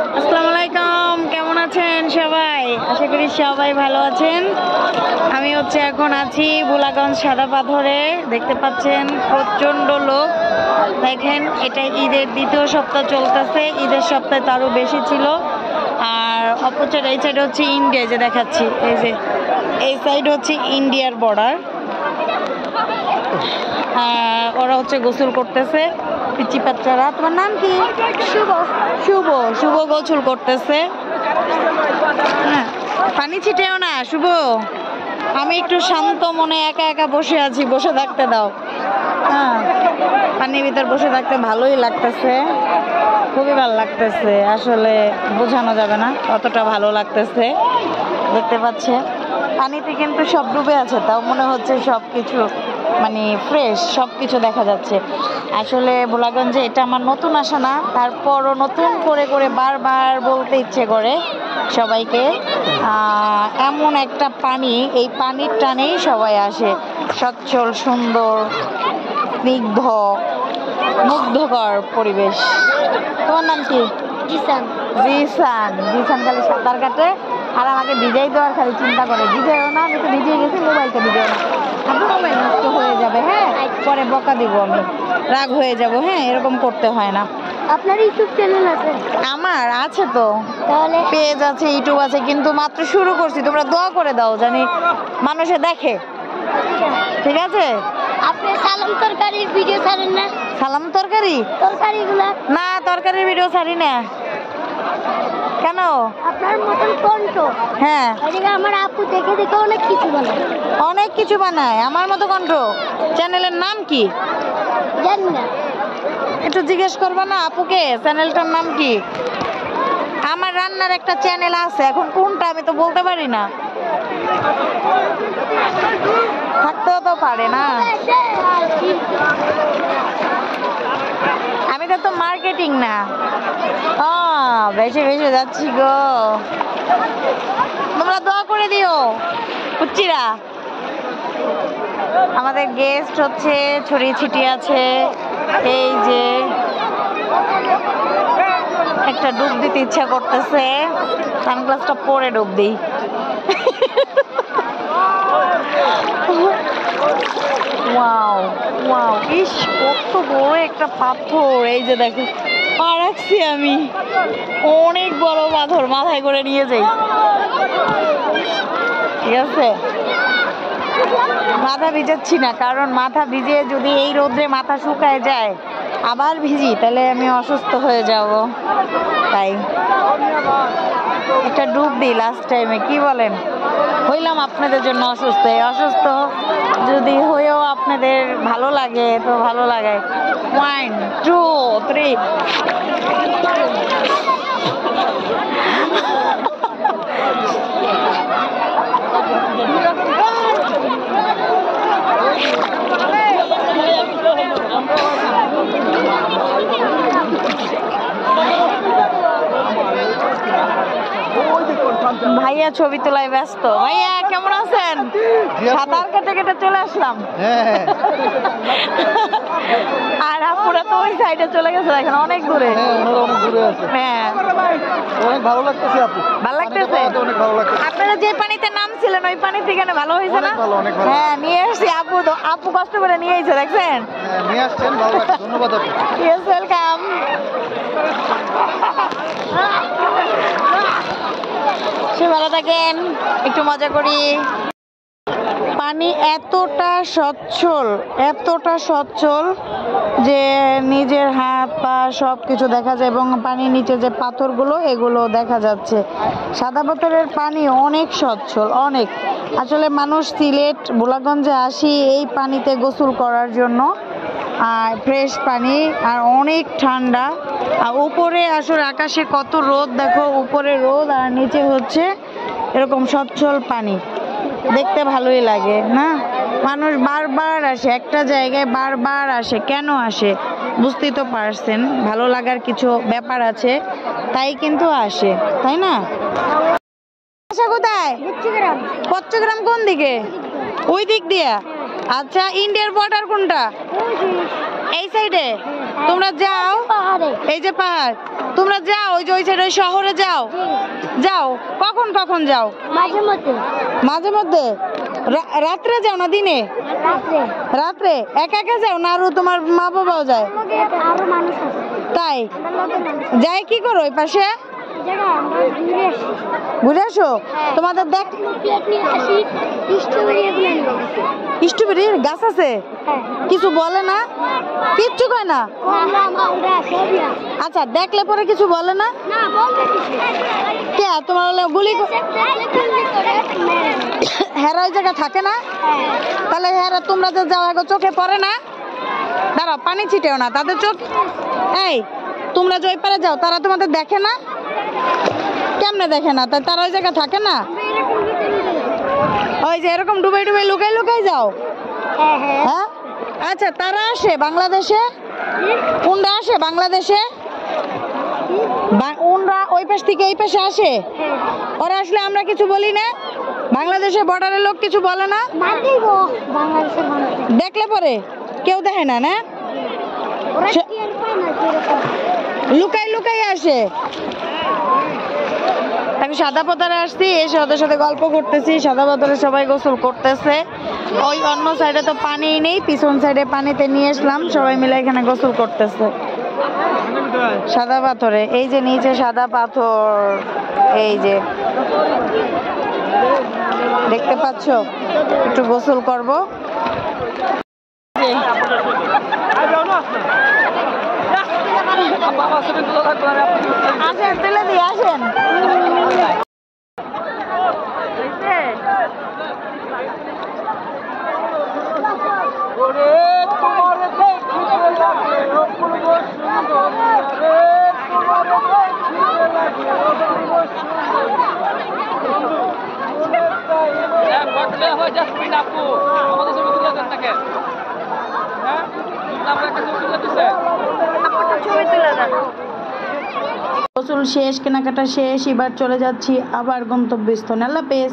আসসালামু আলাইকুম, কেমন আছেন সবাই? আশা করি সবাই ভালো আছেন। আমি এখন আছি ভোলাগঞ্জ সাদা পাথরে। দেখতে পাচ্ছেন প্রচন্ড লোক। দেখেন, এটা ঈদের দ্বিতীয় সপ্তাহ চলতেছে। ঈদের সপ্তাহে তারও বেশি ছিল। আর অপোজিট এই সাইড হচ্ছে ইন্ডিয়া, যে দেখাচ্ছি এই সাইড হচ্ছে ইন্ডিয়ার বর্ডার। ওরা গোসল করতেছে, পিচি বাচ্চারা। তোমার নাম কি? শুভ। শুভ শুভ গোসল করতেছে। হ্যাঁ, পানি ছিটেও না শুভ। আমি একটু শান্ত মনে একা একা বসে আছি, বসে থাকতে দাও। হ্যাঁ, পানির ভিতর বসে থাকতে ভালোই লাগতেছে, খুবই ভালো লাগতেছে। আসলে বোঝানো যাবে না কতটা ভালো লাগতেছে। দেখতে পাচ্ছে পানিতে কিন্তু সব ডুবে আছে, তাও মনে হচ্ছে সব কিছু ফ্রেশ, সব কিছু দেখা যাচ্ছে। আসলে ভোলাগঞ্জে এটা আমার নতুন আসা না, তারপরও নতুন করে করে বারবার বলতে ইচ্ছে করে সবাইকে। এমন একটা পানি, এই পানির টানেই সবাই আসে। সচ্ছল, সুন্দর, স্নিগ্ধ, মুগ্ধকর পরিবেশ। তোমার নাম কি? জিসান। জিসান জিসান খালি সাঁতার কাটে আর আমাকে ভিজাই দেওয়ার খালি চিন্তা করে। ভিজাইও না, আমি তো ভিজিয়ে গেছি, মোবাইলটা ভিজাই না। আপনার মোবাইল নষ্ট হয়ে যাবে, হ্যাঁ, পরে বকা দিব, আমি রাগ হয়ে যাব। হ্যাঁ, এরকম করতে হয় না। আপনার ইউটিউব চ্যানেল আছে? আমার আছে তো, তাহলে পেজ আছে, ইউটিউব আছে, কিন্তু মাত্র শুরু করছি। তোমরা দোয়া করে দাও জানি মানুষে দেখে। ঠিক আছে? আপনি সালাম তরকারির ভিডিও ছাড়েন না? সালাম তরকারি? তরকারিগুলো না, তরকারির ভিডিও ছাড়ি না। কেন? আপনার মতন কণ্ঠ। হ্যাঁ, এদিকে আমার আপু দেখে দেখে অনেক কিছু বানায়। অনেক কিছু বানায় আমার মতো কণ্ঠ। চ্যানেলের নাম কি জানি না, একটু জিজ্ঞেস করবা না আপুকে, চ্যানেলটার নাম কি? আমার রান্নার একটা চ্যানেল আছে, এখন কোনটা আমি তো বলতে পারি না। থাকতেও তো পারে না। আমি তো মার্কেটিং না। বেশি বেশি যাচ্ছি গো, তোমরা দোয়া করে দিও কুচ্চিরা। আমাদের গেস্ট ছড়িয়ে ছিটিয়ে আছে। এই যে একটা ডুব দিতে ইচ্ছা করতেছে, সানগ্লাসটা পরে ডুব দিই। ওয়াও ওয়াও, ইস কত বড় একটা পাথর। এই যে দেখো, পা রাখছি আমি, অনেক বড় পাথর, মাথায় করে নিয়ে যাই। ঠিক আছে, মাথা ভিজাচ্ছি না, কারণ মাথা ভিজিয়ে যদি এই রোদ্রে মাথা শুকায় যায়, আবার ভিজি, তাহলে আমি অসুস্থ হয়ে যাব। তাই একটা ডুব দিই লাস্ট টাইমে, কি বলেন? হইলাম আপনাদের জন্য অসুস্থ, অসুস্থ যদি হয়েও আপনাদের ভালো লাগে তো ভালো লাগায়। 1 2 3। ভাইয়া ছবি তোলায় ব্যস্ত। ভাইয়া কেমন আছেন? সাঁতার কেটে কেটে চলে আসলাম। আর আপুরা তো ওই সাইডে চলে গেছে, এখন অনেক দূরে। হ্যাঁ, অনেক ভালো লাগতেছে আপু। ভালো লাগতেছে? আপনারা যে পানিতে নামছিলেন ওই পানি থেকে ভালো হয়েছে না? হ্যাঁ, নিয়ে এসছি। আপু কষ্ট করে নিয়ে এসেছে, দেখছেন? নিয়ে আসছেন, ভালো লাগছে, ধন্যবাদ আপু। Yes, welcome. সে ভালো থাকেন, একটু মজা করি। পানি এতটা সচ্ছল যে নিজের হাত পা সব কিছু দেখা যায়, এবং পানির নিচে যে পাথরগুলো এগুলো দেখা যাচ্ছে। সাদা পাথরের পানি অনেক সচ্ছল, অনেক। আসলে মানুষ সিলেট ভোলাগঞ্জে আসি এই পানিতে গোসল করার জন্য। আর ফ্রেশ পানি, আর অনেক ঠান্ডা। আর উপরে আসলে আকাশে কত রোদ, দেখো উপরে রোদ আর নিচে এরকম সচ্ছল পানি। দেখতে ভালোই লাগে না? মানুষ বারবার আসে, একটা জায়গায় বারবার আসে। কেন আসে বুঝতেই তো পারছেন, ভালো লাগার কিছু ব্যাপার আছে, তাই কিন্তু আসে, তাই না? আচ্ছা, কোথায়? পচ্চগ্রাম কোন দিকে? ওই দিক দিয়া? আচ্ছা, ইন্ডিয়ার বর্ডার কোনটা? এই সাইডে তোমরা যাও, পাহাড়ে। এই যে পাহাড়, তোমরা যাও ওই যে ওই সাইডে ওই শহরে যাও, যাও কখন কখন যাও? মাঝে মধ্যে মাঝে মধ্যে। রাত্রে যাও না দিনে? রাত্রে। রাত্রে একা একা যাও না আরো তোমার মা বাবাও যায়? আরো মানুষ আছে। তাই আমার লগে মানুষ যাই কি করো ওই পাশে? জায়গা আমরা ঘুরে আসি। ঘুরে আসো? হ্যাঁ। তোমাদের দেখ প্লেট নিয়ে আসি, স্ট্রবেরি এগুলো নিয়ে আসি। স্ট্রবেরির গাছ আছে? হ্যাঁ। কিছু বলে না? কিচ্ছু কয় না? কমলা, মালদা, সবই আছে। আচ্ছা দেখলে পরে কিছু বলে না? না, বলতে কিছু। কে তোমার হলে গুলি দেখলে গুলি করে মেরে দেয়। হেরা ওই জায়গা থাকে না? হ্যাঁ। তাহলে হেরা তোমরা যে যাও এগো চোখে পড়ে না? দাঁড়াও পানি ছিটেও না তাদের চোখ। এই তোমরা যে ওই পারে যাও তারা তোমাদের দেখে না? কেমনে দেখে না? তাই তারা ওই জায়গা থাকে না? আমরা এরকম নিতে নিতে যাই। ওই যে এরকম ডুবে ডুবে লুকাই লুকাই যাও? হ্যাঁ হ্যাঁ। হ্যাঁ আচ্ছা তারা আসে বাংলাদেশে? উনরা আসে বাংলাদেশে? উনরা ওই পাশ থেকে এই পাশে আসে? ওরা আসলে আমরা কিছু বলি না? বাংলাদেশের বর্ডারের লোক কিছু বলে না? মারতেই গো বাংলাদেশের মানুষ। দেখলে পরে কেউ দেখে না না? ওরা সে- টের পায় না যেরকম। লুকাই লুকাই আসে। আমি সাদা পাথরে আসছি, এসে ওদের সাথে গল্প করতেছি। সাদা পাথরে সবাই গোসল করতেছে। ওই অন্য সাইডে তো পানি নেই, পিছন সাইডে পানিতে নিয়ে আসলাম, সবাই মিলে এখানে গোসল করতেছে সাদা পাথরে। এই যে নিচে সাদা পাথর, এই যে দেখতে পাচ্ছ। একটু গোসল করবো। আসেন তুলে দিয়ে আসেন। গোসল শেষ, কেনাকাটা শেষ, এবার চলে যাচ্ছি আবার গন্তব্যস্থলে। আল্লাহ হাফেজ।